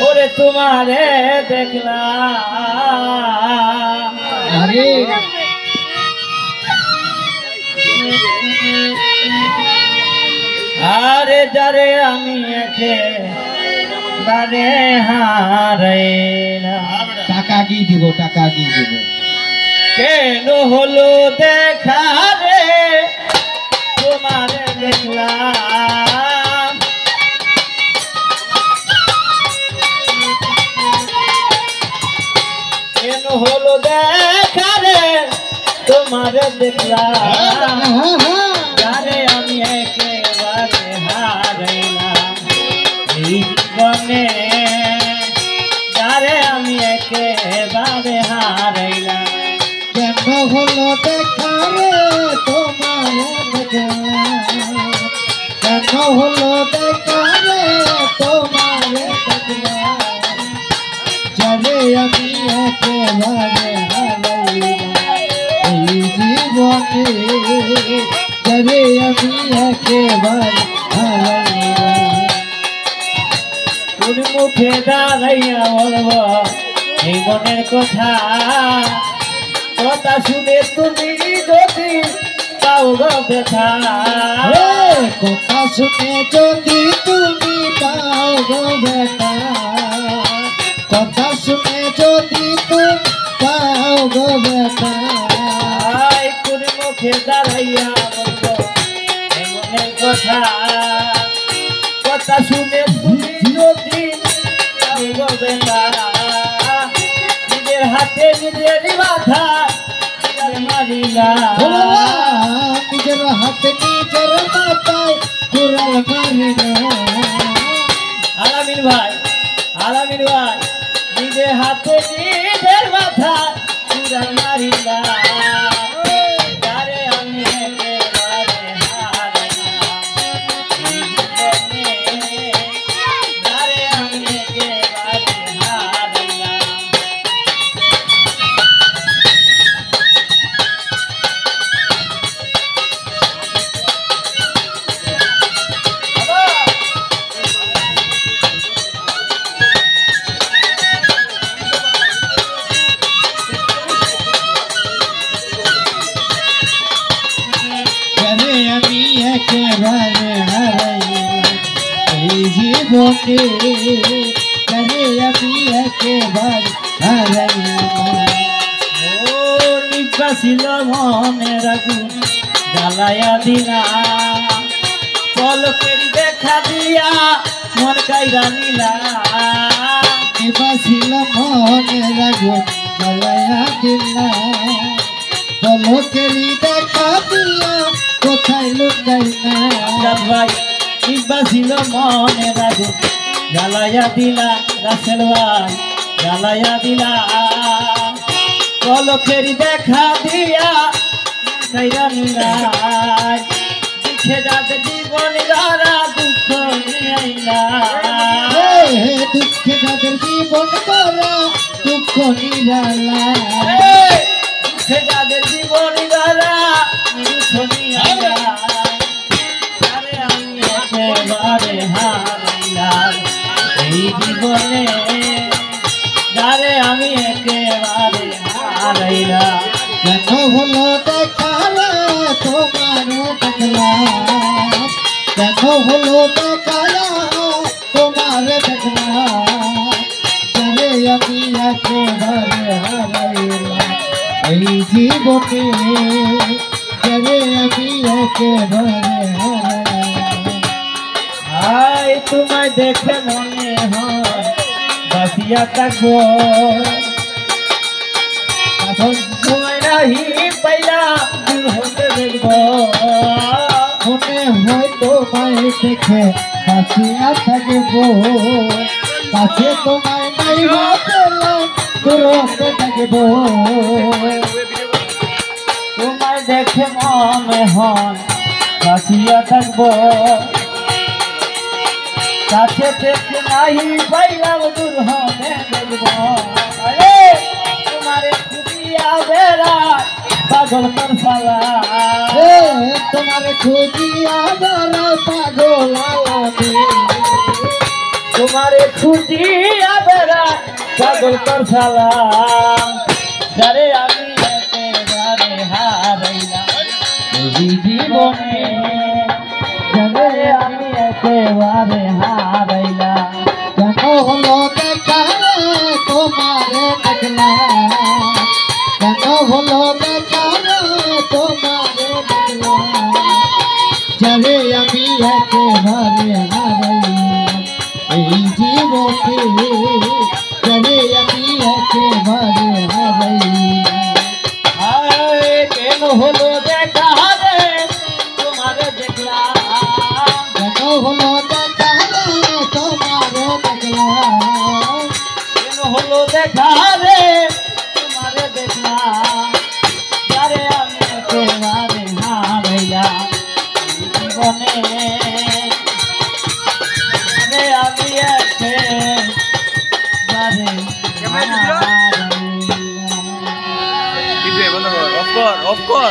ওরে তোমারে দেখলাম আরে আরে যারে আমি একে বারে হারাইলাম। টাকা কি দিব, টাকা কি দিব? কেন হলো দেখা রে তোমারে দেখলাম, কেন হলো দেখা রে তোমারে দেখলাম, যারে আমি একেবারে হারাইলাম এই জীবনে, যারে আমি একেবারে হারাইলাম। কেন হলো দেখা রে তোমারে দেখলাম, কেন হলো দেখা রে তোমারে দেখলাম, যারে আমি একেবারে হারাইলাম এই জীবনে, যারে আমি একেবারে হারাইলাম। তোর মুখে দাঁড়াইয়া বলব এই মনের কথা, কথা শুনে তুমি যদি পাও গো ব্যথা। কথা শুনে যদি তুমি পাও গো বেটা, কথা শুনে যদি তুমি পাও গো বেটা, আই তোর মুখে দাঁড়াইয়া বলব এই মনের কথা, কথা শুনে তুমি যদি পাও গো ব্যথা। নিজের হাতে নিজের মাথা মারিলা, নিজের হাতে নিজের মাথায় কুড়াল মারিলা। আলামিন ভাই, আলামিন ভাই, নিজের হাতে নিজের মাথা কুড়াল মারিলা, যারে আমি একেবারে হারাইলাম এই জীবনে, যারে আমি একেবারে হারাইলাম। যারে আমি একেবারে হারাইলাম এই জীবনে, যারে আমি একেবারে হারাইলাম। ও নিব্বা ছিল মনের আগুন জ্বালায়া দিলা, পলকের দেখা দিয়া মন কাইরা নিলা। নিবাসিল মনের আগুন জ্বালায়া দিলাম, পলকেরই দেখা দিয়া কোথায় লুকাইলাম। রাত ভাই নিব্বা ছিল মনের আগুন জ্বালায়া দিলা, রাসেল ভাই জ্বালায়া দিলা, পলকের দেখা দিয়া কাইরা নিলা। দুঃখে যাদের জীবন যারা দুঃখ নিয়াইলা, দুঃখে যাদের জীবন করা দুঃখ নিরালা, দুঃখে যাদের জীবন যারা দুঃখ নিয়াইলা, আরে আমি একেবারে হারাইলাম এই জীবনে, যারে আমি একেবারে হারাইলাম। কেন হলো দেখা রে তোমার দেখলাম, কেন হলো দেখা রে তোমার দেখলাম, যারে আমি একেবারে হারাইলাম এই জীবনে, যারে আমি একেবারে হারাইলাম। আই তোমায় দেখে মনে হয় বাসিয়া থাকবো, এখন তোমায় নাহি পাইলা দূর হতে দেখবো। মনে হয় তোমায় দেখে হাসিয়া থাকবো, কাছে তোমায় নাই পেলাম দূরতে থাকবো। তোমায় দেখে মনে হয় বাসিয়া থাকবো, কাছে থেকে নাহি পাইলাম দূর হতে দেখবো। আরে তোমারে খুঁজিয়া বেড়ায় পাগল তোর পালা, তোমার খুঁজিয়া বেড়ায় পাগল আমি, তোমারে খুঁজিয়া বেড়া পাগল তোর সালাম যারে আমি একেবারে হারাইলাম এই জীবনে যারে আমি একেবারে হারাইলাম কেন হলো দেখা রে তোমারে দেখলাম কেন হলো দেখা রে তোমারে দেখলাম যারে আমি একেবারে হারাইলাম এই জীবনে যারে আমি একেবারে হারাইলাম আয় কেন হলো দেখা রে তোমারে দেখলাম কেন হলো দেখা রে তোমারে দেখলাম কেন হলো দেখা রে তোমারে দেখলাম যারে আমি একেবারে হারাইলাম এই জীবনে যারে আমি একেবারে হারাইলাম অফ কর